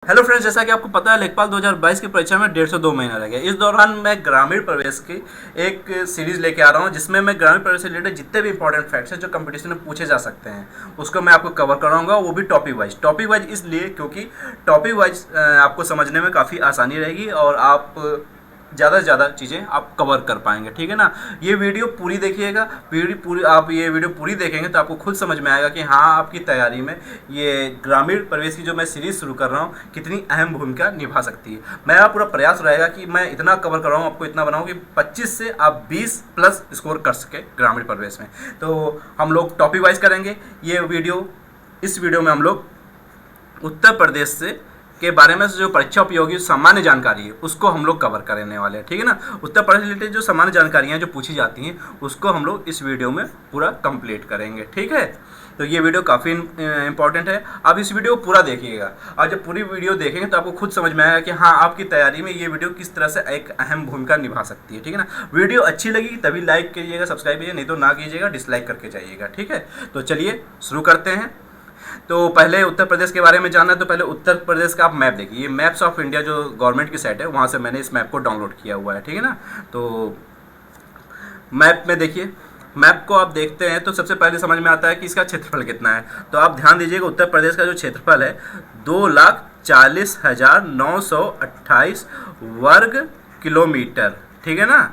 Hello friends, जैसा कि आपको पता है लेखपाल 2022 की परीक्षा में 152 महीना रह गया। इस दौरान मैं ग्रामीण प्रवेश की एक सीरीज लेके आ रहा हूँ जिसमें मैं ग्रामीण प्रवेश से रिलेटेड जितने भी इंपॉर्टेंट फैक्ट्स हैं जो कंपटीशन में पूछे जा सकते हैं उसको मैं आपको कवर कराऊंगा, वो भी टॉपिक वाइज इसलिए क्योंकि टॉपिक वाइज आपको समझने में काफ़ी आसानी रहेगी और आप ज़्यादा से ज़्यादा चीज़ें आप कवर कर पाएंगे। ठीक है ना। ये वीडियो पूरी देखिएगा, आप ये वीडियो पूरी देखेंगे तो आपको खुद समझ में आएगा कि हाँ, आपकी तैयारी में ये ग्रामीण प्रवेश की जो मैं सीरीज़ शुरू कर रहा हूँ कितनी अहम भूमिका निभा सकती है। मेरा पूरा प्रयास रहेगा कि मैं इतना कवर कराऊँ, आपको इतना बनाऊँ कि 25 से आप 20 प्लस स्कोर कर सके ग्रामीण प्रवेश में। तो हम लोग टॉपिक वाइज करेंगे इस वीडियो में हम लोग उत्तर प्रदेश से के बारे में जो परीक्षा उपयोगी सामान्य जानकारी है उसको हम लोग कवर करने वाले हैं। ठीक है ना। उत्तर प्रदेश रिलेटेड जो सामान्य जानकारियाँ जो पूछी जाती हैं उसको हम लोग इस वीडियो में पूरा कंप्लीट करेंगे। ठीक है। तो ये वीडियो काफ़ी इंपॉर्टेंट है, आप इस वीडियो को पूरा देखिएगा और जब पूरी वीडियो देखेंगे तो आपको खुद समझ में आएगा कि हाँ, आपकी तैयारी में ये वीडियो किस तरह से एक अहम भूमिका निभा सकती है। ठीक है ना। वीडियो अच्छी लगी तभी लाइक कीजिएगा, सब्सक्राइब कीजिए, नहीं तो ना कीजिएगा, डिसलाइक करके जाइएगा। ठीक है। तो चलिए शुरू करते हैं। तो पहले उत्तर प्रदेश के बारे में जानना है तो पहले उत्तर प्रदेश का आप मैप देखिए। ये मैप्स ऑफ इंडिया जो गवर्नमेंट की साइट है वहाँ से मैंने इस मैप को डाउनलोड किया हुआ है। ठीक है ना। तो मैप में देखिए, मैप को आप देखते हैं तो सबसे पहले समझ में आता है कि इसका क्षेत्रफल कितना है। तो आप ध्यान दीजिएगा, उत्तर प्रदेश का जो क्षेत्रफल है 2,40,928 वर्ग किलोमीटर। ठीक है ना।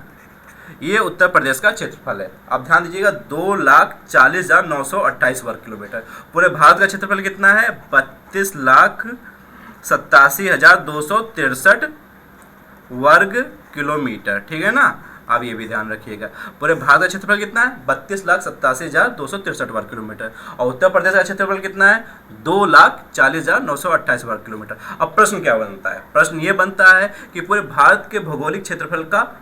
ये उत्तर प्रदेश का क्षेत्रफल है। आप ध्यान दीजिएगा, 2,40,928 वर्ग किलोमीटर। पूरे भारत का क्षेत्रफल कितना है? 32,87,263 वर्ग किलोमीटर। ठीक है ना। अब ये भी ध्यान रखिएगा, पूरे भारत का क्षेत्रफल कितना है? 32,87,263 वर्ग किलोमीटर। और उत्तर प्रदेश का क्षेत्रफल कितना है? 2,40,928 वर्ग किलोमीटर। अब प्रश्न क्या बनता है? प्रश्न ये बनता है कि पूरे भारत के भौगोलिक क्षेत्रफल का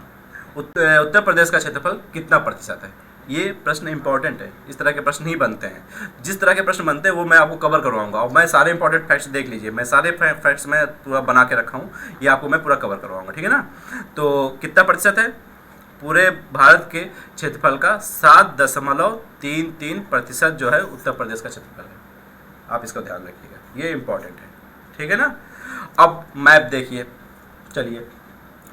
उत्तर प्रदेश का क्षेत्रफल कितना प्रतिशत है। ये प्रश्न इंपॉर्टेंट है, इस तरह के प्रश्न नहीं बनते हैं। जिस तरह के प्रश्न बनते हैं वो मैं आपको कवर करवाऊंगा और मैं सारे इंपॉर्टेंट फैक्ट्स देख लीजिए, मैं सारे फैक्ट्स मैं पूरा बना के रखा हूँ, ये आपको मैं पूरा कवर करवाऊंगा। ठीक है ना। तो कितना प्रतिशत है? पूरे भारत के क्षेत्रफल का 7.33% जो है उत्तर प्रदेश का क्षेत्रफल है। आप इसका ध्यान रखिएगा, ये इंपॉर्टेंट है। ठीक है ना। अब मैप देखिए, चलिए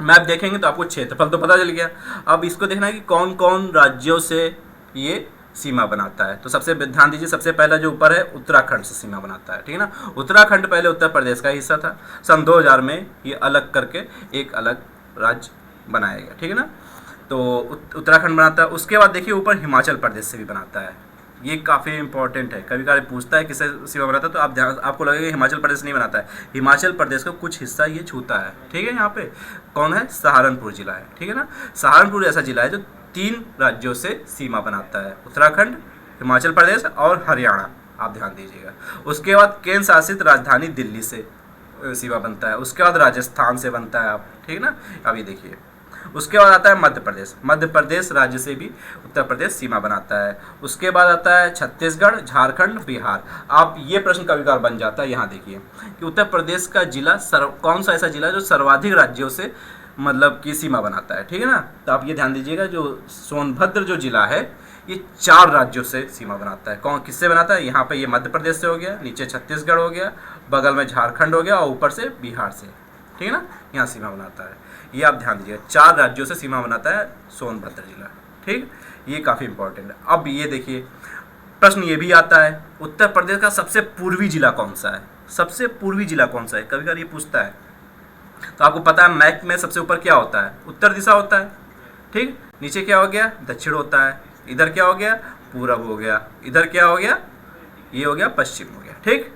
मैप देखेंगे तो आपको क्षेत्रफल तो पता चल गया। अब इसको देखना है कि कौन कौन राज्यों से ये सीमा बनाता है। तो सबसे ध्यान दीजिए, सबसे पहला जो ऊपर है उत्तराखंड से सीमा बनाता है। ठीक है ना। उत्तराखंड पहले उत्तर प्रदेश का हिस्सा था, सन 2000 में ये अलग करके एक अलग राज्य बनाया गया। ठीक है ना। तो उत्तराखंड बनाता है। उसके बाद देखिए ऊपर हिमाचल प्रदेश से भी बनाता है। ये काफ़ी इंपॉर्टेंट है, कभी कभी पूछता है किससे सीमा बनाता है तो आपको लगेगा हिमाचल प्रदेश नहीं बनाता है। हिमाचल प्रदेश का कुछ हिस्सा ये छूता है। ठीक है। यहाँ पे कौन है? सहारनपुर जिला है। ठीक है ना। सहारनपुर ऐसा जिला है जो 3 राज्यों से सीमा बनाता है, उत्तराखंड, हिमाचल प्रदेश और हरियाणा। आप ध्यान दीजिएगा। उसके बाद केंद्र शासित राजधानी दिल्ली से सीमा बनता है। उसके बाद राजस्थान से बनता है। आप ठीक है ना। अभी देखिए, उसके बाद आता है मध्य प्रदेश। मध्य प्रदेश राज्य से भी उत्तर प्रदेश सीमा बनाता है। उसके बाद आता है छत्तीसगढ़, झारखंड, बिहार। आप ये प्रश्न कभी कभार बन जाता है। यहाँ देखिए कि उत्तर प्रदेश का जिला कौन सा ऐसा जिला है जो सर्वाधिक राज्यों से मतलब की सीमा बनाता है। ठीक है ना। तो आप ये ध्यान दीजिएगा, जो सोनभद्र जो जिला है ये 4 राज्यों से सीमा बनाता है। कौन किससे बनाता है? यहाँ पे ये मध्य प्रदेश से हो गया, नीचे छत्तीसगढ़ हो गया, बगल में झारखंड हो गया और ऊपर से बिहार से। ठीक है ना। यहाँ सीमा बनाता है। ये आप ध्यान दीजिएगा, 4 राज्यों से सीमा बनाता है सोनभद्र जिला। ठीक, ये काफ़ी इंपॉर्टेंट है। अब ये देखिए, प्रश्न ये भी आता है उत्तर प्रदेश का सबसे पूर्वी जिला कौन सा है? सबसे पूर्वी जिला कौन सा है? कभी कभी ये पूछता है। तो आपको पता है मैप में सबसे ऊपर क्या होता है? उत्तर दिशा होता है। ठीक, नीचे क्या हो गया? दक्षिण होता है। इधर क्या हो गया? पूरब हो गया। इधर क्या हो गया? ये हो गया पश्चिम हो गया। ठीक,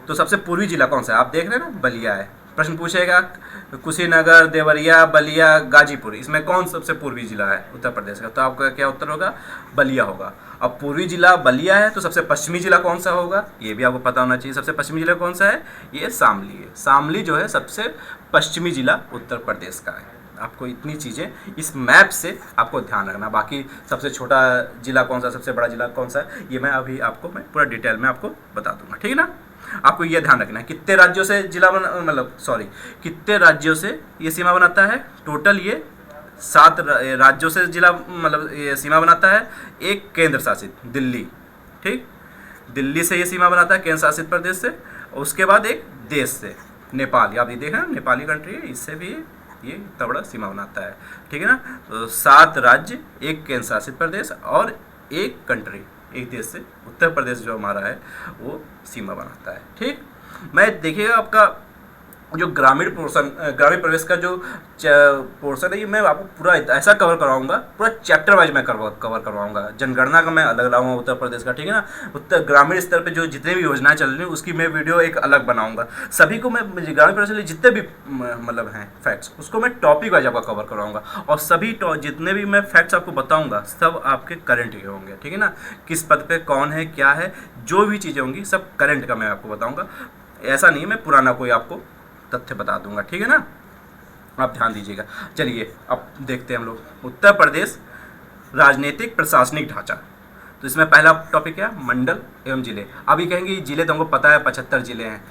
तो सबसे पूर्वी जिला कौन सा है? आप देख रहे हैं ना, बलिया है। प्रश्न पूछेगा कुशीनगर, देवरिया, बलिया, गाजीपुर, इसमें कौन सबसे पूर्वी जिला है उत्तर प्रदेश का? तो आपका क्या उत्तर होगा? बलिया होगा। अब पूर्वी जिला बलिया है तो सबसे पश्चिमी जिला कौन सा होगा? ये भी आपको पता होना चाहिए। सबसे पश्चिमी जिला कौन सा है? ये शामली है। शामली जो है सबसे पश्चिमी जिला उत्तर प्रदेश का है। आपको इतनी चीज़ें इस मैप से आपको ध्यान रखना। बाकी सबसे छोटा जिला कौन सा, सबसे बड़ा जिला कौन सा है, ये मैं अभी आपको पूरा डिटेल में आपको बता दूंगा। ठीक है ना। आपको ये ध्यान रखना है कितने राज्यों से कितने राज्यों से ये सीमा बनाता है। टोटल ये 7 राज्यों से जिला ये सीमा बनाता है। एक केंद्र शासित दिल्ली। ठीक, दिल्ली से ये सीमा बनाता है केंद्र शासित प्रदेश से। उसके बाद एक देश से, नेपाल, आप ये देख रहे हैं नेपाली कंट्री है, इससे भी ये इतना बड़ा सीमा बनाता है, ठीक है ना। तो 7 राज्य, 1 केंद्र शासित प्रदेश और 1 कंट्री, एक देश से उत्तर प्रदेश जो हमारा है वो सीमा बनाता है, ठीक। मैं देखिएगा आपका जो ग्रामीण पोर्शन, ग्रामीण प्रदेश का जो पोर्शन है, ये मैं आपको पूरा ऐसा कवर करवाऊंगा, पूरा चैप्टर वाइज मैं कवर करवाऊंगा। जनगणना का मैं अलग लाऊंगा उत्तर प्रदेश का, ठीक है ना। उत्तर ग्रामीण स्तर पे जो जितने भी योजनाएं चल रही हैं उसकी मैं वीडियो एक अलग बनाऊंगा। सभी को मैं ग्रामीण प्रदेश के लिए जितने भी मतलब हैं फैक्ट्स, उसको मैं टॉपिक वाइज आपका कवर करवाऊंगा। और सभी जितने भी मैं फैक्ट्स आपको बताऊँगा सब आपके करंट के होंगे, ठीक है ना। किस पद पे कौन है, क्या है, जो भी चीज़ें होंगी सब करंट का मैं आपको बताऊँगा। ऐसा नहीं मैं पुराना कोई आपको तथ्य बता दूंगा, ठीक है ना। आप ध्यान दीजिएगा। चलिए अब देखते हैं हम लोग उत्तर प्रदेश राजनीतिक प्रशासनिक ढांचा। तो इसमें पहला टॉपिक क्या, मंडल एवं जिले। अभी कहेंगे जिले तो हमको पता है 75 जिले हैं।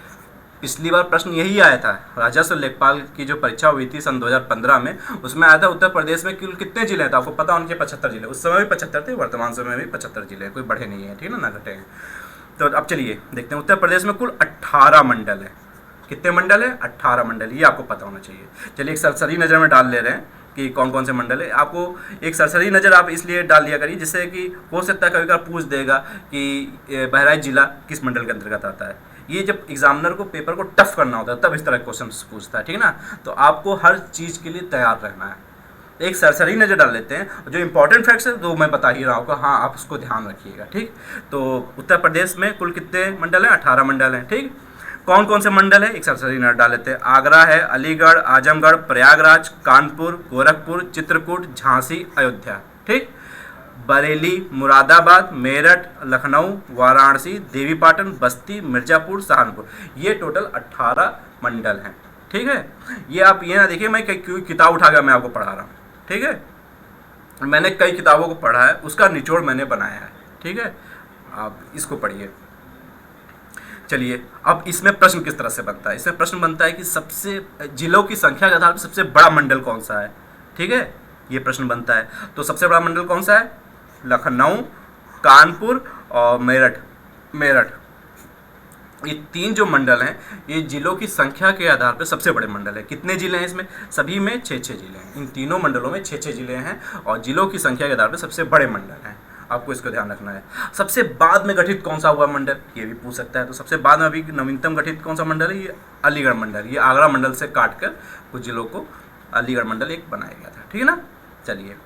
पिछली बार प्रश्न यही आया था, राजस्व लेखपाल की जो परीक्षा हुई थी सन 2015 में, उसमें आया था उत्तर प्रदेश में कुल कितने जिले हैं, तो आपको पता होने चाहिए 75 जिले। उस समय भी 75 थे, वर्तमान समय में भी 75 जिले हैं, कोई बढ़े नहीं है, ठीक है ना घटे हैं। तो अब चलिए देखते हैं उत्तर प्रदेश में कुल 18 मंडल है। कितने मंडल है, 18 मंडल, ये आपको पता होना चाहिए। चलिए एक सरसरी नज़र में डाल ले रहे हैं कि कौन कौन से मंडल है। आपको एक सरसरी नज़र आप इसलिए डाल लिया करिए जिससे कि हो सकता है कभी कभी पूछ देगा कि बहराइच जिला किस मंडल के अंतर्गत आता है। ये जब एग्जामिनर को पेपर को टफ करना होता है तब इस तरह के क्वेश्चन पूछता है, ठीक है ना। तो आपको हर चीज़ के लिए तैयार रहना है। एक सरसरी नज़र डाल लेते हैं, जो इंपॉर्टेंट फैक्ट्स है तो मैं बता ही रहा हूँ, हाँ आप उसको ध्यान रखिएगा, ठीक। तो उत्तर प्रदेश में कुल कितने मंडल हैं, 18 मंडल हैं, ठीक। कौन कौन से मंडल है, एक सरसरी नज़र डाल लेते हैं। आगरा है, अलीगढ़, आजमगढ़, प्रयागराज, कानपुर, गोरखपुर, चित्रकूट, झांसी, अयोध्या, ठीक। बरेली, मुरादाबाद, मेरठ, लखनऊ, वाराणसी, देवीपाटन, बस्ती, मिर्जापुर, सहारनपुर, ये टोटल 18 मंडल हैं, ठीक है। ये आप ये ना देखिए मैं कोई किताब उठा कर मैं आपको पढ़ा रहा हूँ, ठीक है। मैंने कई किताबों को पढ़ा है, उसका निचोड़ मैंने बनाया है, ठीक है। आप इसको पढ़िए। चलिए अब इसमें प्रश्न किस तरह से बनता है। इसमें प्रश्न बनता है कि सबसे जिलों की संख्या के आधार पर सबसे बड़ा मंडल कौन सा है, ठीक है, ये प्रश्न बनता है। तो सबसे बड़ा मंडल कौन सा है, लखनऊ, कानपुर और मेरठ, ये 3 जो मंडल हैं ये जिलों की संख्या के आधार पर सबसे बड़े मंडल है। कितने जिले हैं इसमें, सभी में 6-6 जिले हैं। इन तीनों मंडलों में 6-6 जिले हैं और जिलों की संख्या के आधार पर सबसे बड़े मंडल हैं। आपको इसको ध्यान रखना है। सबसे बाद में गठित कौन सा हुआ मंडल, ये भी पूछ सकता है। तो सबसे बाद में अभी नवीनतम गठित कौन सा मंडल है, ये अलीगढ़ मंडल। ये आगरा मंडल से काट कर कुछ जिलों को अलीगढ़ मंडल एक बनाया गया था, ठीक है ना। चलिए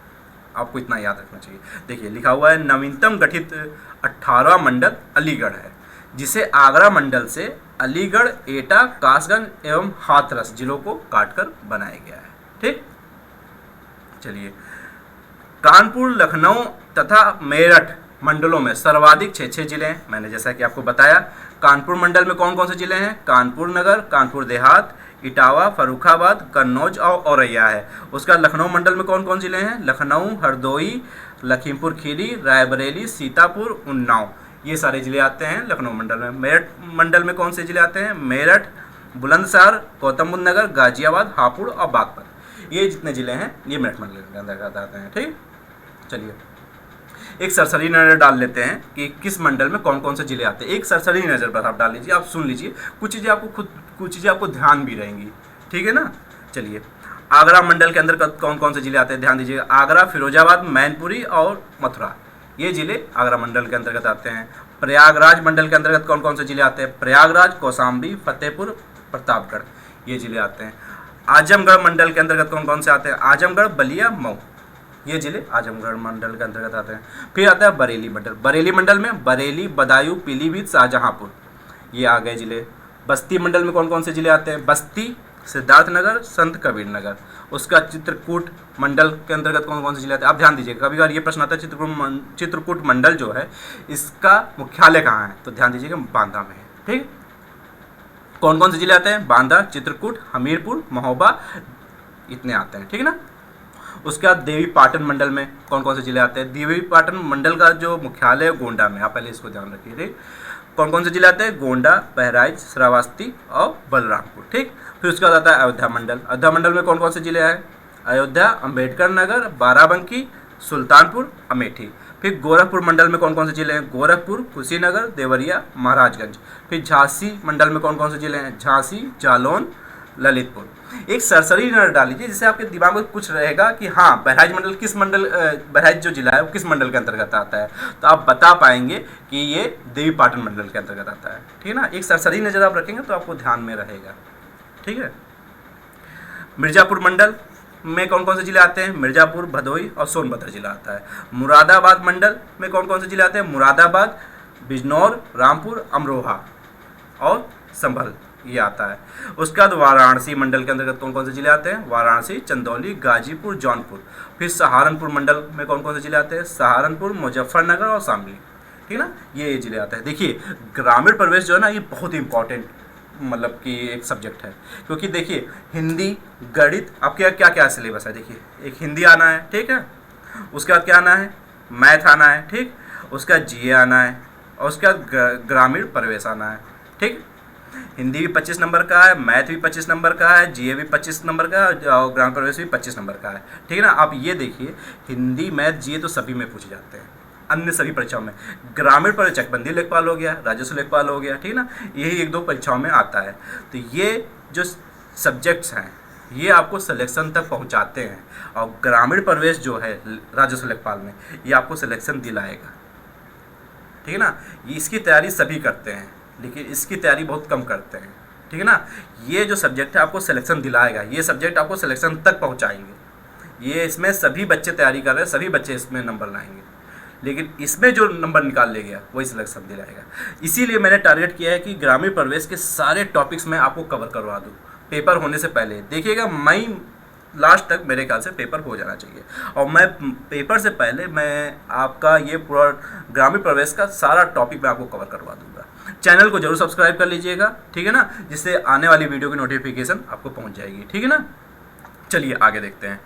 आपको इतना याद रखना चाहिए। देखिए लिखा हुआ है नवीनतम गठित 18वां मंडल अलीगढ़ है, जिसे आगरा मंडल से अलीगढ़, एटा, कासगंज एवं हाथरस जिलों को काटकर बनाया गया है, ठीक। चलिए कानपुर, लखनऊ तथा मेरठ मंडलों में सर्वाधिक 6-6 जिले हैं। मैंने जैसा कि आपको बताया कानपुर मंडल में कौन कौन से जिले हैं, कानपुर नगर, कानपुर देहात, इटावा, फर्रुखाबाद, कन्नौज और औरैया है। उसका लखनऊ मंडल में कौन कौन जिले हैं, लखनऊ, हरदोई, लखीमपुर खीरी, रायबरेली, सीतापुर, उन्नाव, ये सारे जिले आते हैं लखनऊ मंडल में। मेरठ मंडल में कौन से जिले आते हैं, मेरठ, बुलंदशहर, गौतम बुद्ध नगर, गाजियाबाद, हापुड़ और बागपत, ये जितने जिले हैं ये मेरठ मंडल के अंतर्गत आते हैं, ठीक। चलिए एक सरसरी नज़र डाल लेते हैं कि किस मंडल में कौन कौन से जिले आते हैं। एक सरसरी नज़र पर आप डाल लीजिए, आप सुन लीजिए, कुछ चीज़ें आपको ध्यान भी रहेंगी, ठीक है ना। चलिए आगरा मंडल के अंदर कौन कौन से जिले आते हैं, ध्यान दीजिएगा। आगरा, फिरोजाबाद, मैनपुरी और मथुरा, ये जिले आगरा मंडल के अंतर्गत आते हैं। प्रयागराज मंडल के अंतर्गत कौन कौन से जिले आते हैं, प्रयागराज, कौशाम्बी, फतेहपुर, प्रतापगढ़, ये जिले आते हैं। आजमगढ़ मंडल के अंतर्गत कौन कौन से आते हैं, आजमगढ़, बलिया, मऊ, ये जिले आजमगढ़ मंडल के अंतर्गत आते हैं। फिर आता है बरेली मंडल। बरेली मंडल में बरेली, बदायूं, पीलीभीत, शाहजहांपुर, ये आ गए जिले। बस्ती मंडल में कौन कौन से जिले आते हैं, बस्ती, सिद्धार्थनगर, संत कबीर नगर। उसका चित्रकूट मंडल के अंतर्गत कौन कौन से जिले आते हैं, आप ध्यान दीजिएगा। कभी कभार ये प्रश्न आता है चित्रकूट मंडल जो है इसका मुख्यालय कहाँ है, तो ध्यान दीजिएगा बांदा में है, ठीक। कौन कौन से जिले आते हैं, बांदा, चित्रकूट, हमीरपुर, महोबा, इतने आते हैं, ठीक है ना। उसके बाद देवीपाटन मंडल में कौन कौन से जिले आते हैं, देवीपाटन मंडल का जो मुख्यालय है गोंडा में, आप पहले इसको ध्यान रखिए, ठीक। कौन कौन से जिले आते हैं, गोंडा, बहराइच, श्रावस्ती और बलरामपुर, ठीक। फिर उसके बाद आता है अयोध्या मंडल। अयोध्या मंडल में कौन कौन से जिले हैं, अयोध्या, अंबेडकर नगर, बाराबंकी, सुल्तानपुर, अमेठी। फिर गोरखपुर मंडल में कौन कौन से जिले हैं? गोरखपुर, कुशीनगर, देवरिया, महाराजगंज। फिर झांसी मंडल में कौन कौन से जिले हैं? झांसी, जालौन, ललितपुर। एक सरसरी नजर डाल लीजिए जिससे आपके दिमाग में कुछ रहेगा कि हाँ बहराइच मंडल किस मंडल, बहराइच जो जिला है वो किस मंडल के अंतर्गत आता है, तो आप बता पाएंगे कि ये देवी पाटन मंडल के अंतर्गत आता है। ठीक है ना, एक सरसरी नजर आप रखेंगे तो आपको ध्यान में रहेगा। ठीक है। मिर्जापुर मंडल में कौन कौन से जिले आते हैं? मिर्जापुर, भदोही और सोनभद्र जिला आता है। मुरादाबाद मंडल में कौन कौन से जिले आते हैं? मुरादाबाद, बिजनौर, रामपुर, अमरोहा और संभल ये आता है। उसके बाद वाराणसी मंडल के अंतर्गत कौन कौन से जिले आते हैं? वाराणसी, चंदौली, गाजीपुर, जौनपुर। फिर सहारनपुर मंडल में कौन कौन से जिले आते हैं? सहारनपुर, मुजफ्फरनगर और शामली। ठीक है ना, ये जिले आते हैं। देखिए ग्रामीण प्रवेश जो है ना ये बहुत ही इंपॉर्टेंट मतलब कि एक सब्जेक्ट है, क्योंकि देखिए हिंदी, गणित, आपके क्या क्या सिलेबस है। देखिए एक हिंदी आना है, ठीक है, उसके बाद क्या आना है? मैथ आना है, ठीक, उसके बाद जीए आना है और उसके बाद ग्रामीण प्रवेश आना है। ठीक, हिंदी भी 25 नंबर का है, मैथ भी 25 नंबर का है, जीए भी 25 नंबर का है और ग्रामीण प्रवेश भी 25 नंबर का है। ठीक है ना, आप ये देखिए हिंदी, मैथ, जीए तो सभी में पूछे जाते हैं, अन्य सभी परीक्षाओं में। ग्रामीण पर चकबंदी लेखपाल हो गया, राजस्व लेखपाल हो गया, ठीक है ना, यही एक दो परीक्षाओं में आता है। तो ये जो सब्जेक्ट्स हैं ये आपको सिलेक्शन तक पहुंचाते हैं और ग्रामीण प्रवेश जो है राजस्व लेखपाल में ये आपको सिलेक्शन दिलाएगा। ठीक है ना, इसकी तैयारी सभी करते हैं लेकिन इसकी तैयारी बहुत कम करते हैं। ठीक है ना, ये जो सब्जेक्ट है आपको सिलेक्शन दिलाएगा, ये सब्जेक्ट आपको सिलेक्शन तक पहुंचाएंगे। ये इसमें सभी बच्चे तैयारी कर रहे हैं, सभी बच्चे इसमें नंबर लाएंगे, लेकिन इसमें जो नंबर निकाल ले गया वही सिलेक्शन दिलाएगा। इसीलिए मैंने टारगेट किया है कि ग्रामीण प्रवेश के सारे टॉपिक्स मैं आपको कवर करवा दूँ पेपर होने से पहले। देखिएगा मई लास्ट तक मेरे ख्याल से पेपर हो जाना चाहिए और मैं पेपर से पहले मैं आपका ये पूरा ग्रामीण प्रवेश का सारा टॉपिक मैं आपको कवर करवा दूंगा। चैनल को जरूर सब्सक्राइब कर लीजिएगा, ठीक है ना, जिससे आने वाली वीडियो की नोटिफिकेशन आपको पहुंच जाएगी। ठीक है ना, चलिए आगे देखते हैं।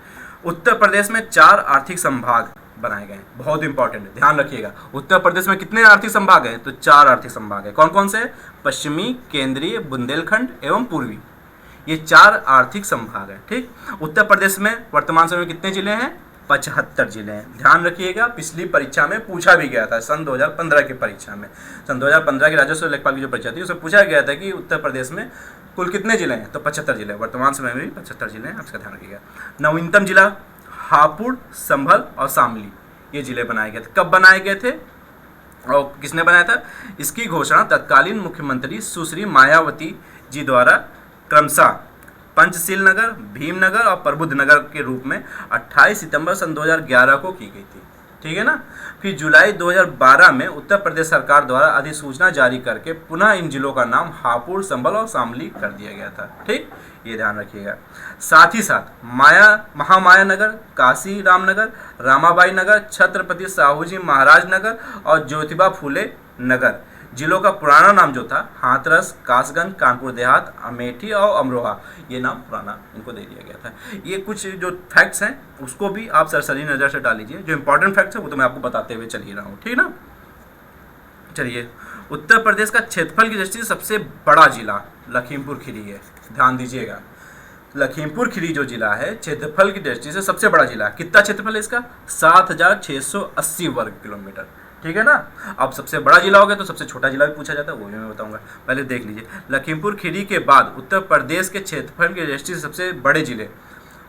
उत्तर प्रदेश में 4 आर्थिक संभाग बनाए गए हैं, बहुत इंपॉर्टेंट है, ध्यान रखिएगा। उत्तर प्रदेश में कितने आर्थिक संभाग हैं? तो 4 आर्थिक संभाग है। कौन कौन से? पश्चिमी, केंद्रीय, बुंदेलखंड एवं पूर्वी, ये 4 आर्थिक संभाग है। ठीक, उत्तर प्रदेश में वर्तमान समय में कितने जिले हैं? 75 जिले हैं। ध्यान रखिएगा पिछली परीक्षा में पूछा भी गया था, सन 2015 की परीक्षा में, सन 2015 की राजस्व लेखपाल की जो परीक्षा थी उसमें पूछा गया था कि उत्तर प्रदेश में कुल कितने जिले हैं? तो 75 जिले। वर्तमान समय में भी 75 जिले हैं, आप इसका ध्यान रखिएगा। नवीनतम जिला हापुड़, संभल और शामली ये जिले बनाए गए थे। कब बनाए गए थे और किसने बनाया था? इसकी घोषणा तत्कालीन मुख्यमंत्री सुश्री मायावती जी द्वारा क्रमशः पंचशील नगर, भीमनगर और प्रबुद्ध नगर के रूप में 28 सितंबर सन 2011 को की गई थी। ठीक है ना, फिर जुलाई 2012 में उत्तर प्रदेश सरकार द्वारा अधिसूचना जारी करके पुनः इन जिलों का नाम हापुड़, संभल और शामली कर दिया गया था। ठीक, ये ध्यान रखिएगा। साथ ही साथ महामाया नगर, काशी रामनगर, रामाबाई नगर, छत्रपति साहूजी महाराज नगर और ज्योतिबा फूले नगर जिलों का पुराना नाम जो था हाथरस, कासगंज, कानपुर देहात, अमेठी और अमरोहा, ये नाम पुराना इनको दे दिया गया था। ये कुछ जो फैक्ट्स हैं उसको भी आप सरसरी नज़र से डाल लीजिए, जो इंपॉर्टेंट फैक्ट्स है वो तो मैं आपको बताते हुए चल ही रहा हूँ। ठीक ना, चलिए। उत्तर प्रदेश का क्षेत्रफल की दृष्टि से सबसे बड़ा जिला लखीमपुर खीरी है, ध्यान दीजिएगा। लखीमपुर खीरी जो जिला है क्षेत्रफल की दृष्टि से सबसे बड़ा जिला। कितना क्षेत्रफल है इसका? 7680 वर्ग किलोमीटर। ठीक है ना, अब सबसे बड़ा जिला हो गया तो सबसे छोटा जिला भी पूछा जाता है, वो भी मैं बताऊंगा। पहले देख लीजिए, लखीमपुर खीरी के बाद उत्तर प्रदेश के क्षेत्रफल की दृष्टि से सबसे बड़े जिले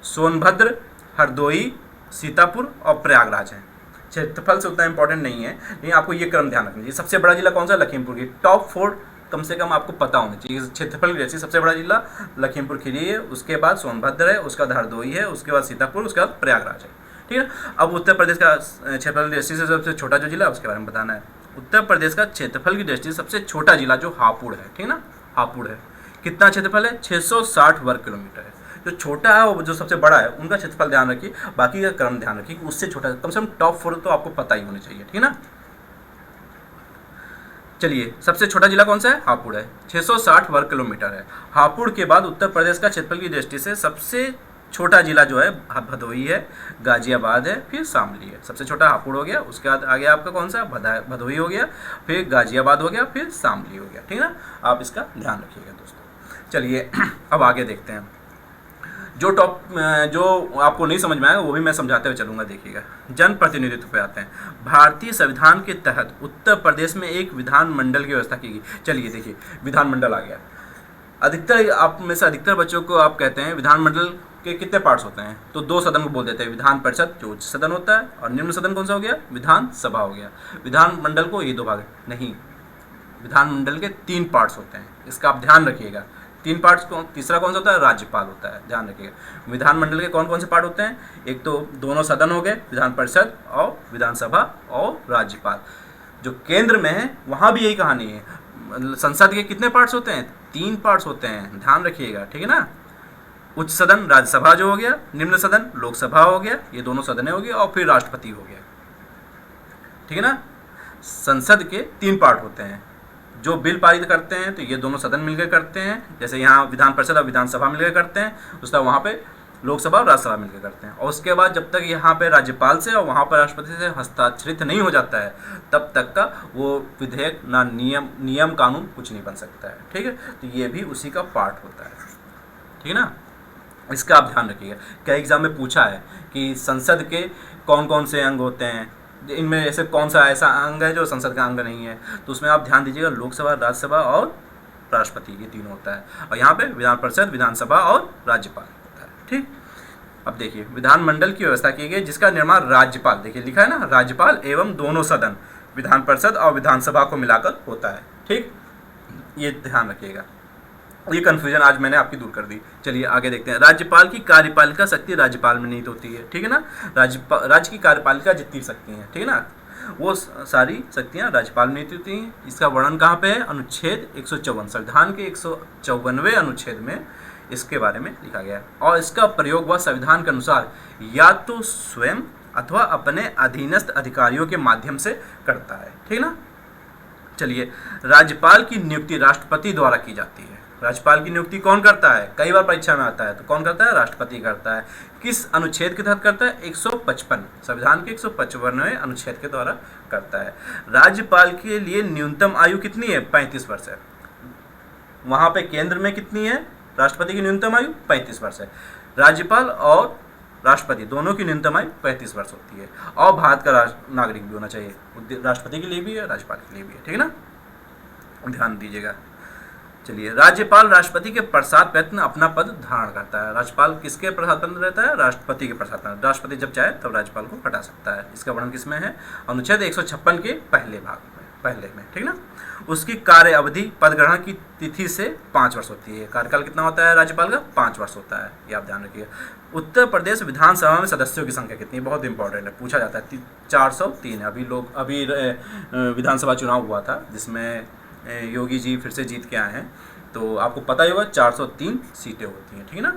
सोनभद्र, हरदोई, सीतापुर और प्रयागराज हैं। क्षेत्रफल से उतना इंपॉर्टेंट नहीं है, लेकिन आपको ये क्रम ध्यान रखना चाहिए। सबसे बड़ा जिला कौन सा? लखीमपुर खीरी। टॉप 4 कम से कम आपको पता होना चाहिए। क्षेत्रफल की दृष्टि से सबसे बड़ा जिला लखीमपुर खीरी है, उसके बाद सोनभद्र है, उसके बाद हरदोई है, उसके बाद सीतापुर, उसके बाद प्रयागराज है। ठीक है, अब उत्तर प्रदेश का क्षेत्रफल की दृष्टि से सबसे छोटा जो जिला है उसके बारे में बताना है। उत्तर प्रदेश का क्षेत्रफल की दृष्टि से सबसे छोटा जिला जो हापुड़ है, ठीक है ना, हापुड़ है। कितना क्षेत्रफल है? 660 वर्ग किलोमीटर है। जो छोटा है वो जो सबसे बड़ा है उनका क्षेत्रफल ध्यान रखिए, बाकी का क्रम ध्यान रखिए कि उससे छोटा कम से कम टॉप 4 तो आपको पता ही होने चाहिए। ठीक है ना, चलिए। सबसे छोटा जिला कौन सा है? हापुड़ है, 660 वर्ग किलोमीटर है। हापुड़ के बाद उत्तर प्रदेश का क्षेत्रफल की दृष्टि से सबसे छोटा जिला जो है भदोही है, गाजियाबाद है, फिर शामली है। सबसे छोटा हापुड़ हो गया, उसके बाद आगे आपका कौन सा? भदोही हो गया, फिर गाजियाबाद हो गया, फिर शामली हो गया। ठीक है ना, आप इसका ध्यान रखिएगा दोस्तों। चलिए अब आगे देखते हैं। जो आपको नहीं समझ में आएगा वो भी मैं समझाते हुए चलूंगा। देखिएगा, जन प्रतिनिधित्व पे आते हैं। भारतीय संविधान के तहत उत्तर प्रदेश में एक विधानमंडल की व्यवस्था की गई। चलिए देखिए, विधानमंडल आ गया। अधिकतर आप में से अधिकतर बच्चों को आप कहते हैं विधानमंडल के कितने पार्ट्स होते हैं, तो दो सदन को बोल देते हैं। विधान परिषद जो उच्च सदन होता है, और निम्न सदन कौन सा हो गया, विधान सभा हो गया। विधानमंडल को ये दो भाग नहीं, विधानमंडल के 3 पार्ट्स होते हैं, इसका आप ध्यान रखिएगा। 3 पार्ट्स कौन, तीसरा कौन सा होता है, राज्यपाल होता है, ध्यान रखिएगा। विधानमंडल के कौन कौन से पार्ट होते हैं, एक तो दोनों सदन हो गए, विधान परिषद और विधानसभा, और राज्यपाल। जो केंद्र में है वहाँ भी यही कहानी है। संसद के कितने पार्ट्स होते हैं, 3 पार्ट्स होते हैं, ध्यान रखिएगा, ठीक है ना। उच्च सदन राज्यसभा जो हो गया, निम्न सदन लोकसभा हो गया, ये दोनों सदनें हो गई, और फिर राष्ट्रपति हो गया, ठीक है ना। संसद के 3 पार्ट होते हैं। जो बिल पारित करते हैं तो ये दोनों सदन मिलकर करते हैं, जैसे यहाँ विधान परिषद और विधानसभा मिलकर करते हैं, उसका वहाँ पे लोकसभा और राज्यसभा मिलकर करते हैं। और उसके बाद जब तक यहाँ पे राज्यपाल से और वहाँ पर राष्ट्रपति से हस्ताक्षरित नहीं हो जाता है, तब तक का वो विधेयक ना नियम कानून कुछ नहीं बन सकता है, ठीक है। तो ये भी उसी का पार्ट होता है, ठीक है ना। इसका आप ध्यान रखिएगा। कई एग्जाम में पूछा है कि संसद के कौन कौन से अंग होते हैं, इनमें ऐसे कौन सा ऐसा अंग है जो संसद का अंग नहीं है, तो उसमें आप ध्यान दीजिएगा, लोकसभा, राज्यसभा और राष्ट्रपति, ये तीनों होता है। और यहाँ पे विधान परिषद, विधानसभा और राज्यपाल होता है, ठीक। अब देखिए, विधानमंडल की व्यवस्था की गई जिसका निर्माण राज्यपाल, देखिए लिखा है ना, राज्यपाल एवं दोनों सदन विधान परिषद और विधानसभा को मिलाकर होता है, ठीक। ये ध्यान रखिएगा, ये कन्फ्यूजन आज मैंने आपकी दूर कर दी। चलिए आगे देखते हैं। राज्यपाल की कार्यपालिका शक्ति राज्यपाल में निहित होती है, ठीक है ना। राज्य की कार्यपालिका जितनी शक्ति हैं, ठीक है ना, वो सारी शक्तियाँ राज्यपाल में निहित होती हैं। इसका वर्णन कहाँ पे है, अनुच्छेद 154, संविधान के 154वें अनुच्छेद में इसके बारे में लिखा गया है। और इसका प्रयोग वह संविधान के अनुसार या तो स्वयं अथवा अपने अधीनस्थ अधिकारियों के माध्यम से करता है, ठीक ना। चलिए, राज्यपाल की नियुक्ति राष्ट्रपति द्वारा की जाती है। राज्यपाल की नियुक्ति कौन करता है, कई बार परीक्षा में आता है, तो कौन करता है, राष्ट्रपति करता है। किस अनुच्छेद के तहत करता है, 155, संविधान के 155वें अनुच्छेद के द्वारा करता है। राज्यपाल के लिए न्यूनतम आयु कितनी है, 35 वर्ष है। वहाँ पे केंद्र में कितनी है, राष्ट्रपति की न्यूनतम आयु 35 वर्ष है। राज्यपाल और राष्ट्रपति दोनों की न्यूनतम आयु 35 वर्ष होती है। और भारत का नागरिक भी होना चाहिए, राष्ट्रपति के लिए भी है, राज्यपाल के लिए भी है, ठीक है ना, ध्यान दीजिएगा। चलिए, राज्यपाल राष्ट्रपति के पश्चात प्रयत्न अपना पद धारण करता है। राज्यपाल किसके पश्चात रहता है, राष्ट्रपति के पश्चात। राष्ट्रपति जब चाहे तब राज्यपाल को हटा सकता है। इसका वर्णन किसमें है, अनुच्छेद 156 के पहले में, ठीक ना। उसकी कार्य अवधि पद ग्रहण की तिथि से 5 वर्ष होती है। कार्यकाल कितना होता है राज्यपाल का, 5 वर्ष होता है, ये आप ध्यान रखिए। उत्तर प्रदेश विधानसभा में सदस्यों की संख्या कितनी है, बहुत इंपॉर्टेंट है, पूछा जाता है। 403 है। अभी विधानसभा चुनाव हुआ था जिसमें योगी जी फिर से जीत के आए हैं, तो आपको पता ही होगा 403 सीटें होती हैं, ठीक है ना।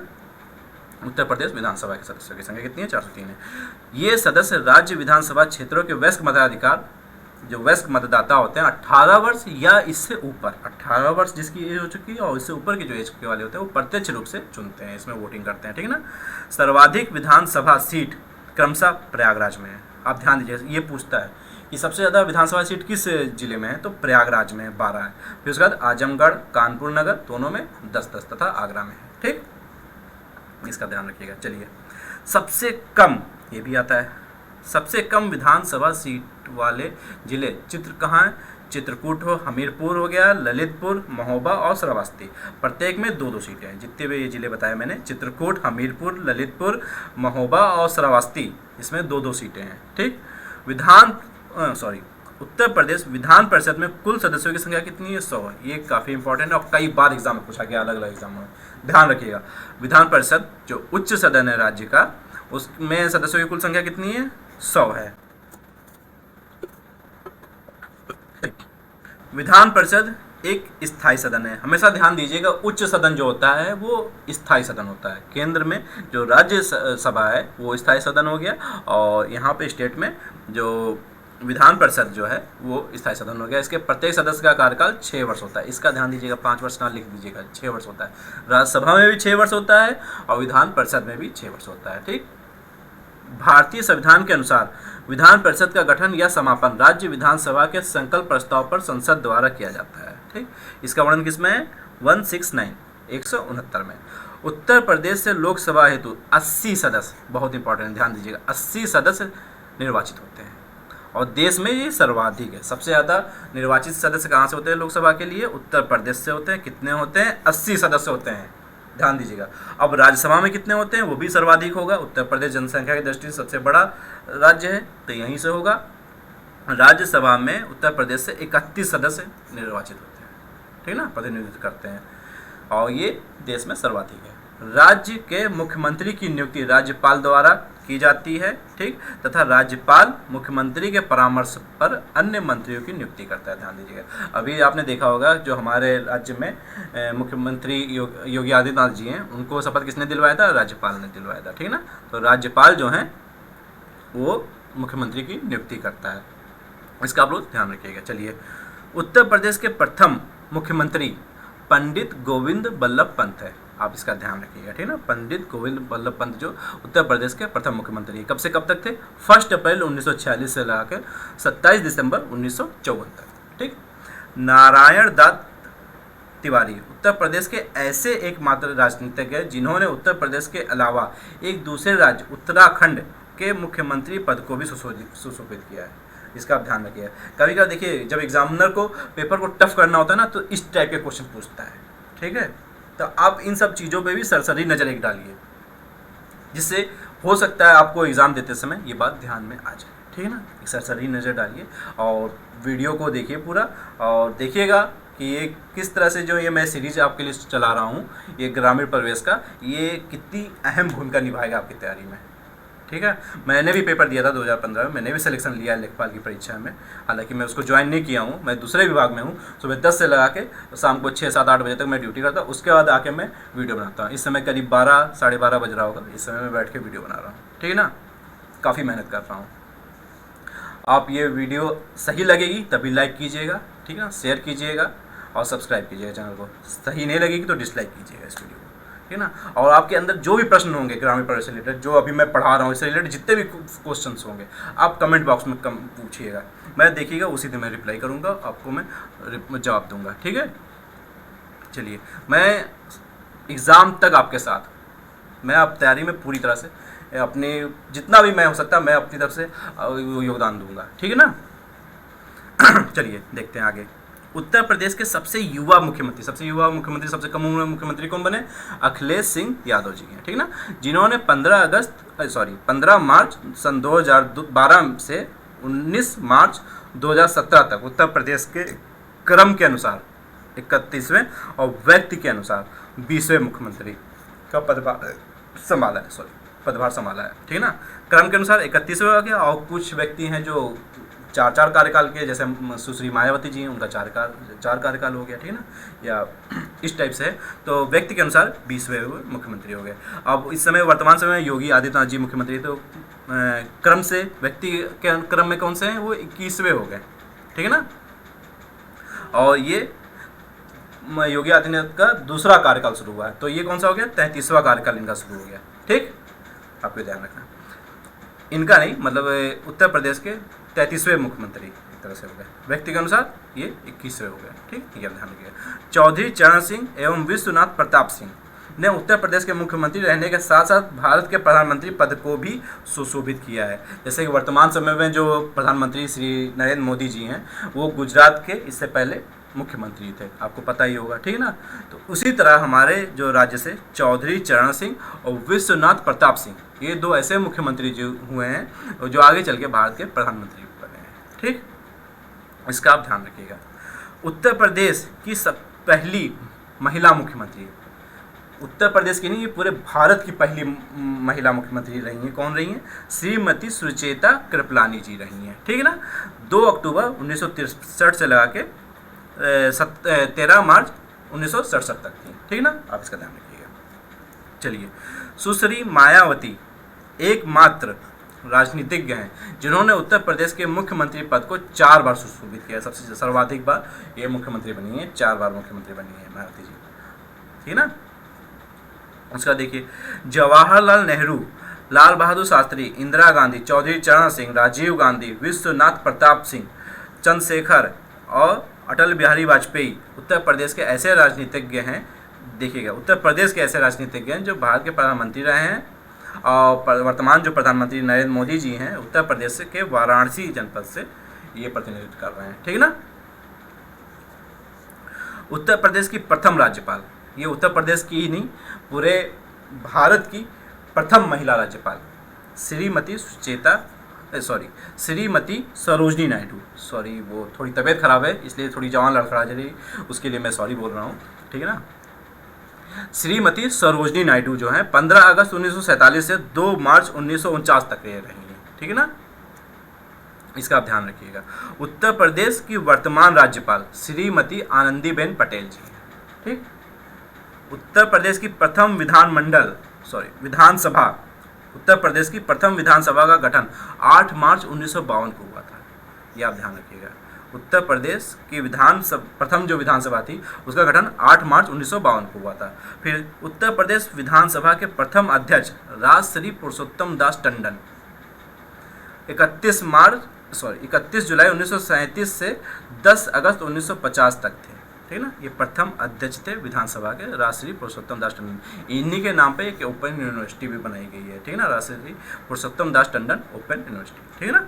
उत्तर प्रदेश विधानसभा के सदस्यों की संख्या कितनी है, 403 है। ये सदस्य राज्य विधानसभा क्षेत्रों के वयस्क मताधिकार, जो वयस्क मतदाता होते हैं 18 वर्ष या इससे ऊपर, 18 वर्ष जिसकी एज हो चुकी है और इससे ऊपर की जो एज के वाले होते हैं वो प्रत्यक्ष रूप से चुनते हैं, इसमें वोटिंग करते हैं, ठीक है ना। सर्वाधिक विधानसभा सीट क्रमशः प्रयागराज में है। आप ध्यान दीजिए, ये पूछता है कि सबसे ज़्यादा विधानसभा सीट किस जिले में है, तो प्रयागराज में 12 है। फिर उसके बाद आजमगढ़, कानपुर नगर दोनों में 10-10 तथा आगरा में है, ठीक, इसका ध्यान रखिएगा। चलिए, सबसे कम, ये भी आता है, सबसे कम विधानसभा सीट वाले जिले चित्र कहाँ है, चित्रकूट हो, हमीरपुर हो गया, ललितपुर, महोबा और श्रावस्ती। प्रत्येक में 2-2 सीटें हैं। जितने भी ये जिले बताए मैंने, चित्रकूट, हमीरपुर, ललितपुर, महोबा और श्रावस्ती, इसमें 2-2 सीटें हैं, ठीक। उत्तर प्रदेश विधान परिषद में कुल सदस्यों की संख्या कितनी है, 100 है। ये काफ़ी इंपॉर्टेंट है और कई बार एग्जाम में पूछा गया, अलग अलग एग्जाम में, ध्यान रखिएगा। विधान परिषद जो उच्च सदन है राज्य का, उसमें सदस्यों की कुल संख्या कितनी है, 100 है। विधान परिषद एक स्थायी सदन है। हमेशा ध्यान दीजिएगा, उच्च सदन जो होता है वो स्थायी सदन होता है। केंद्र में जो राज्य सभा है वो स्थायी सदन हो गया, और यहाँ पे स्टेट में जो विधान परिषद जो है वो स्थायी सदन हो गया। इसके प्रत्येक सदस्य का कार्यकाल 6 वर्ष होता है। इसका ध्यान दीजिएगा, 5 वर्ष ना लिख दीजिएगा, 6 वर्ष होता है। राज्यसभा में भी 6 वर्ष होता है और विधान परिषद में भी 6 वर्ष होता है, ठीक। भारतीय संविधान के अनुसार विधान परिषद का गठन या समापन राज्य विधानसभा के संकल्प प्रस्ताव पर संसद द्वारा किया जाता है, ठीक। इसका वर्णन किसमें है, 169 में। उत्तर प्रदेश से लोकसभा हेतु 80 सदस्य, बहुत इंपॉर्टेंट, ध्यान दीजिएगा, 80 सदस्य निर्वाचित होते हैं और देश में ये सर्वाधिक है। सबसे ज़्यादा निर्वाचित सदस्य कहाँ से होते हैं लोकसभा के लिए? उत्तर प्रदेश से होते हैं। कितने होते हैं? 80 सदस्य होते हैं, ध्यान दीजिएगा। अब राज्यसभा में कितने होते हैं? वो भी सर्वाधिक होगा। उत्तर प्रदेश जनसंख्या की दृष्टि से सबसे बड़ा राज्य है तो यहीं से होगा। राज्यसभा में उत्तर प्रदेश से 31 सदस्य निर्वाचित होते हैं, ठीक है ना, प्रतिनिधित्व करते हैं और ये देश में सर्वाधिक है। राज्य के मुख्यमंत्री की नियुक्ति राज्यपाल द्वारा की जाती है, ठीक, तथा राज्यपाल मुख्यमंत्री के परामर्श पर अन्य मंत्रियों की नियुक्ति करता है। ध्यान दीजिएगा, अभी आपने देखा होगा जो हमारे राज्य में मुख्यमंत्री योगी आदित्यनाथ जी हैं, उनको शपथ किसने दिलवाया था? राज्यपाल ने दिलवाया था, ठीक है ना। तो राज्यपाल जो हैं वो मुख्यमंत्री की नियुक्ति करता है, इसका आप लोग ध्यान रखिएगा। चलिए, उत्तर प्रदेश के प्रथम मुख्यमंत्री पंडित गोविंद बल्लभ पंत है, आप इसका ध्यान रखिएगा, ठीक है ना। पंडित गोविंद बल्लभ पंत जो उत्तर प्रदेश के प्रथम मुख्यमंत्री, कब से कब तक थे? 1 अप्रैल 1946 से लगाकर 27 दिसंबर 1954 तक, ठीक। नारायण दत्त तिवारी उत्तर प्रदेश के ऐसे एकमात्र राजनीतिज्ञ हैं जिन्होंने उत्तर प्रदेश के अलावा एक दूसरे राज्य उत्तराखंड के मुख्यमंत्री पद को भी सुशोभित किया है, इसका आप ध्यान रखिए। कभी कभी देखिए जब एग्जामिनर को पेपर को टफ करना होता है ना तो इस टाइप के क्वेश्चन पूछता है, ठीक है। तो आप इन सब चीज़ों पे भी सरसरी नज़र एक डालिए, जिससे हो सकता है आपको एग्ज़ाम देते समय ये बात ध्यान में आ जाए, ठीक है ना। एक सरसरी नज़र डालिए और वीडियो को देखिए पूरा और देखिएगा कि ये किस तरह से जो ये मैं सीरीज आपके लिए चला रहा हूँ, ये ग्रामीण प्रवेश का, ये कितनी अहम भूमिका निभाएगा आपकी तैयारी में, ठीक है। मैंने भी पेपर दिया था 2015 में, मैंने भी सिलेक्शन लिया है लेखपाल की परीक्षा में, हालांकि मैं उसको ज्वाइन नहीं किया हूँ, मैं दूसरे विभाग में हूँ। सुबह 10 से लगा के शाम को 6, 7, 8 बजे तक मैं ड्यूटी करता हूँ, उसके बाद आके मैं वीडियो बनाता हूँ। इस समय करीब 12, साढ़े 12 बज रहा होगा, इस समय मैं बैठ के वीडियो बना रहा हूँ, ठीक है ना। काफ़ी मेहनत कर रहा हूँ। आप ये वीडियो सही लगेगी तभी लाइक कीजिएगा, ठीक है ना, शेयर कीजिएगा और सब्सक्राइब कीजिएगा चैनल को। सही नहीं लगेगी तो डिसलाइक कीजिएगा इस वीडियो को, ठीक है ना। और आपके अंदर जो भी प्रश्न होंगे ग्रामीण प्रवेश से रिलेटेड, जो अभी मैं पढ़ा रहा हूँ इससे रिलेटेड जितने भी क्वेश्चंस होंगे, आप कमेंट बॉक्स में पूछिएगा, मैं देखिएगा उसी दिन मैं रिप्लाई करूँगा, आपको मैं जवाब दूंगा, ठीक है। चलिए, मैं एग्ज़ाम तक आपके साथ, मैं आप तैयारी में पूरी तरह से अपने जितना भी मैं हो सकता मैं अपनी तरफ से योगदान दूंगा, ठीक है ना। चलिए देखते हैं आगे। उत्तर प्रदेश के सबसे युवा मुख्यमंत्री, सबसे कम उम्र में मुख्यमंत्री कौन बने? अखिलेश सिंह यादव जी हैं, ठीक है ना, जिन्होंने 15 मार्च सन 2012 से 19 मार्च 2017 तक उत्तर प्रदेश के क्रम के अनुसार 31वें और व्यक्ति के अनुसार 20वें मुख्यमंत्री का पदभार संभाला है, ठीक है ना। क्रम के अनुसार 31वें हो गया और कुछ व्यक्ति हैं जो 4 कार्यकाल के, जैसे सुश्री मायावती जी हैं, उनका 4 कार्यकाल हो गया, ठीक है ना, या इस टाइप से है। तो व्यक्ति के अनुसार 20वें मुख्यमंत्री हो गए। अब इस समय वर्तमान समय में योगी आदित्यनाथ जी मुख्यमंत्री, तो क्रम से व्यक्ति के क्रम में कौन से हैं? वो 21वें हो गए, ठीक है ना। और ये योगी आदित्यनाथ का दूसरा कार्यकाल शुरू हुआ है, तो ये कौन सा हो गया? 33वां कार्यकाल इनका शुरू हो गया, ठीक, आपको ध्यान रखना। इनका नहीं, मतलब उत्तर प्रदेश के 33वें मुख्यमंत्री एक तरह से हो गए, व्यक्ति के अनुसार ये 21वें हो गए, ठीक, ये ध्यान रखिएगा। चौधरी चरण सिंह एवं विश्वनाथ प्रताप सिंह ने उत्तर प्रदेश के मुख्यमंत्री रहने के साथ साथ भारत के प्रधानमंत्री पद को भी सुशोभित किया है। जैसे कि वर्तमान समय में जो प्रधानमंत्री श्री नरेंद्र मोदी जी हैं, वो गुजरात के इससे पहले मुख्यमंत्री थे, आपको पता ही होगा, ठीक है ना। तो उसी तरह हमारे जो राज्य से चौधरी चरण सिंह और विश्वनाथ प्रताप सिंह, ये 2 ऐसे मुख्यमंत्री जो हुए हैं जो आगे चल के भारत के प्रधानमंत्री बने हैं, ठीक, इसका आप ध्यान रखिएगा। उत्तर प्रदेश की पहली महिला मुख्यमंत्री, उत्तर प्रदेश की नहीं, ये पूरे भारत की पहली महिला मुख्यमंत्री रही हैं। कौन रही हैं? श्रीमती सुचेता कृपलानी जी रही हैं, ठीक है ना। 2 अक्टूबर 1963 से लगा के 13 मार्च 1967 तक थी, ठीक है ना, आप इसका ध्यान रखिएगा। चलिए, सुश्री मायावती एकमात्र राजनीतिज्ञ हैं जिन्होंने उत्तर प्रदेश के मुख्यमंत्री पद को 4 बार सुशोभित किया है। सबसे सर्वाधिक बार ये मुख्यमंत्री बनी है, 4 बार मुख्यमंत्री बनी है मायावती जी, ठीक है ना। उसका देखिए, जवाहरलाल नेहरू, लाल बहादुर शास्त्री, इंदिरा गांधी, चौधरी चरण सिंह, राजीव गांधी, विश्वनाथ प्रताप सिंह, चंद्रशेखर और अटल बिहारी वाजपेयी उत्तर प्रदेश के ऐसे राजनीतिज्ञ हैं देखिएगा, उत्तर प्रदेश के ऐसे राजनीतिज्ञ हैं जो भारत के प्रधानमंत्री रहे हैं और वर्तमान जो प्रधानमंत्री नरेंद्र मोदी जी हैं उत्तर प्रदेश के वाराणसी जनपद से ये प्रतिनिधित्व कर रहे हैं, ठीक है ना। उत्तर प्रदेश की प्रथम राज्यपाल, ये उत्तर प्रदेश की ही नहीं पूरे भारत की प्रथम महिला राज्यपाल श्रीमती सरोजनी नायडू, सॉरी वो थोड़ी तबीयत खराब है इसलिए थोड़ी जवान लड़खड़ा जा रही, उसके लिए मैं सॉरी बोल रहा हूँ, ठीक है ना। श्रीमती सरोजनी नायडू जो है 15 अगस्त 1947 से 2 मार्च 1949 तक रही हैं, ठीक है ना, इसका आप ध्यान रखिएगा। उत्तर प्रदेश की वर्तमान राज्यपाल श्रीमती आनंदीबेन पटेल जी हैं, ठीक। उत्तर प्रदेश की प्रथम विधानसभा, उत्तर प्रदेश की प्रथम विधानसभा का गठन 8 मार्च 1952 को हुआ था, ये आप ध्यान रखिएगा। उत्तर प्रदेश की प्रथम जो विधानसभा थी उसका गठन 8 मार्च 1952 को हुआ था। फिर उत्तर प्रदेश विधानसभा के प्रथम अध्यक्ष राजश्री पुरुषोत्तम दास टंडन 31 जुलाई 1937 से 10 अगस्त 1950 तक थे, ठीक है ना। ये प्रथम अध्यक्ष थे विधानसभा के राजश्री पुरुषोत्तम दास टंडन, इन्हीं के नाम पे एक ओपन यूनिवर्सिटी भी बनाई गई है, ठीक है ना, राजश्री पुरुषोत्तम दास टंडन ओपन यूनिवर्सिटी, ठीक है ना।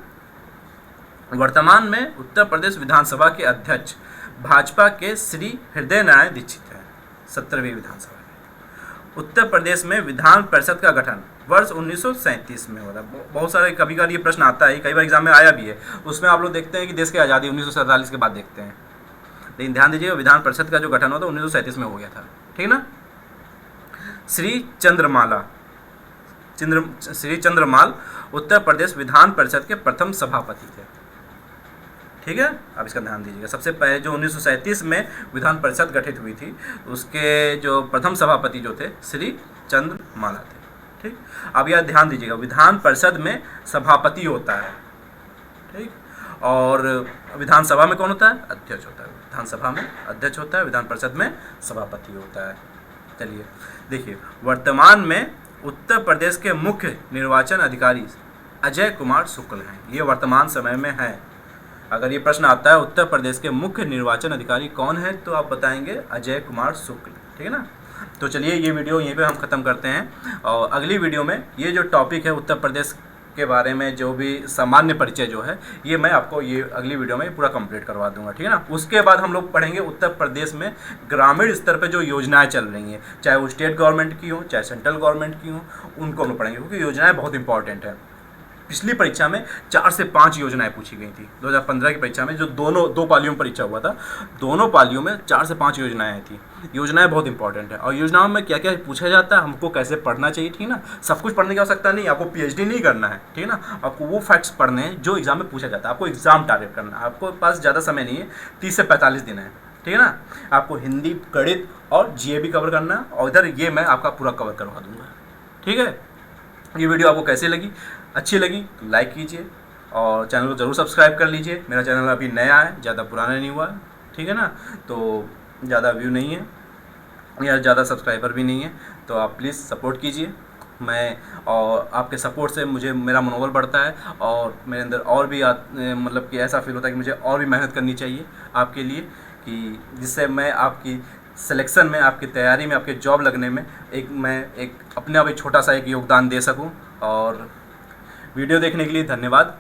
वर्तमान में उत्तर प्रदेश विधानसभा के अध्यक्ष भाजपा के श्री हृदय नारायण दीक्षित हैं, 17वीं विधानसभा के। उत्तर प्रदेश में विधान परिषद का गठन वर्ष 1937 में हुआ था। बहुत सारे कभी कभी ये प्रश्न आता है, कई बार एग्जाम में आया भी है, उसमें आप लोग देखते हैं कि देश की आज़ादी 1947 के बाद देखते हैं, लेकिन ध्यान दीजिए विधान परिषद का जो गठन हुआ था 1937 में हो गया था, ठीक है ना। श्री चंद्रमाल उत्तर प्रदेश विधान परिषद के प्रथम सभापति थे, ठीक है, आप इसका ध्यान दीजिएगा। सबसे पहले जो 1937 में विधान परिषद गठित हुई थी उसके जो प्रथम सभापति जो थे श्री चंद्रमाला थे, ठीक। अब यह ध्यान दीजिएगा विधान परिषद में सभापति होता है, ठीक, और विधानसभा में कौन होता है, अध्यक्ष होता है। विधानसभा में अध्यक्ष होता है, विधान परिषद में सभापति होता है। चलिए देखिए, वर्तमान में उत्तर प्रदेश के मुख्य निर्वाचन अधिकारी अजय कुमार शुक्ल हैं, ये वर्तमान समय में है। अगर ये प्रश्न आता है उत्तर प्रदेश के मुख्य निर्वाचन अधिकारी कौन है तो आप बताएंगे अजय कुमार शुक्ल, ठीक है ना। तो चलिए ये वीडियो यहीं पे हम ख़त्म करते हैं और अगली वीडियो में ये जो टॉपिक है उत्तर प्रदेश के बारे में जो भी सामान्य परिचय जो है ये मैं आपको ये अगली वीडियो में पूरा कंप्लीट करवा दूंगा, ठीक है ना। उसके बाद हम लोग पढ़ेंगे उत्तर प्रदेश में ग्रामीण स्तर पे जो योजनाएं चल रही हैं, चाहे वो स्टेट गवर्नमेंट की हो चाहे सेंट्रल गवर्नमेंट की हो, उनको हम लोग पढ़ेंगे क्योंकि योजनाएं बहुत इंपॉर्टेंट है। पिछली परीक्षा में 4 से 5 योजनाएं पूछी गई थी। 2015 की परीक्षा में जो दो पालियों में परीक्षा हुआ था, दोनों पालियों में 4 से 5 योजनाएं आई थी। योजनाएं बहुत इंपॉर्टेंट है और योजनाओं में क्या क्या पूछा जाता है, हमको कैसे पढ़ना चाहिए, ठीक है ना। सब कुछ पढ़ने की आवश्यकता नहीं, आपको PhD नहीं करना है, ठीक है ना। आपको वो फैक्ट्स पढ़ने हैं जो एग्जाम में पूछा जाता है। आपको एग्जाम टारगेट करना है, आपको पास ज़्यादा समय नहीं है, 30 से 45 दिन है, ठीक है ना। आपको हिंदी, गणित और GA भी कवर करना है और इधर ये मैं आपका पूरा कवर करवा दूंगा, ठीक है। ये वीडियो आपको कैसी लगी, अच्छी लगी तो लाइक कीजिए और चैनल को ज़रूर सब्सक्राइब कर लीजिए। मेरा चैनल अभी नया है, ज़्यादा पुराना नहीं हुआ, ठीक है ना, तो ज़्यादा व्यू नहीं है या ज़्यादा सब्सक्राइबर भी नहीं है, तो आप प्लीज़ सपोर्ट कीजिए। और आपके सपोर्ट से मेरा मनोबल बढ़ता है और मेरे अंदर और भी मतलब कि ऐसा फील होता है कि मुझे और भी मेहनत करनी चाहिए आपके लिए, कि जिससे मैं आपकी सिलेक्शन में, आपकी तैयारी में, आपके जॉब लगने में मैं अपने आप एक छोटा सा योगदान दे सकूं। और वीडियो देखने के लिए धन्यवाद।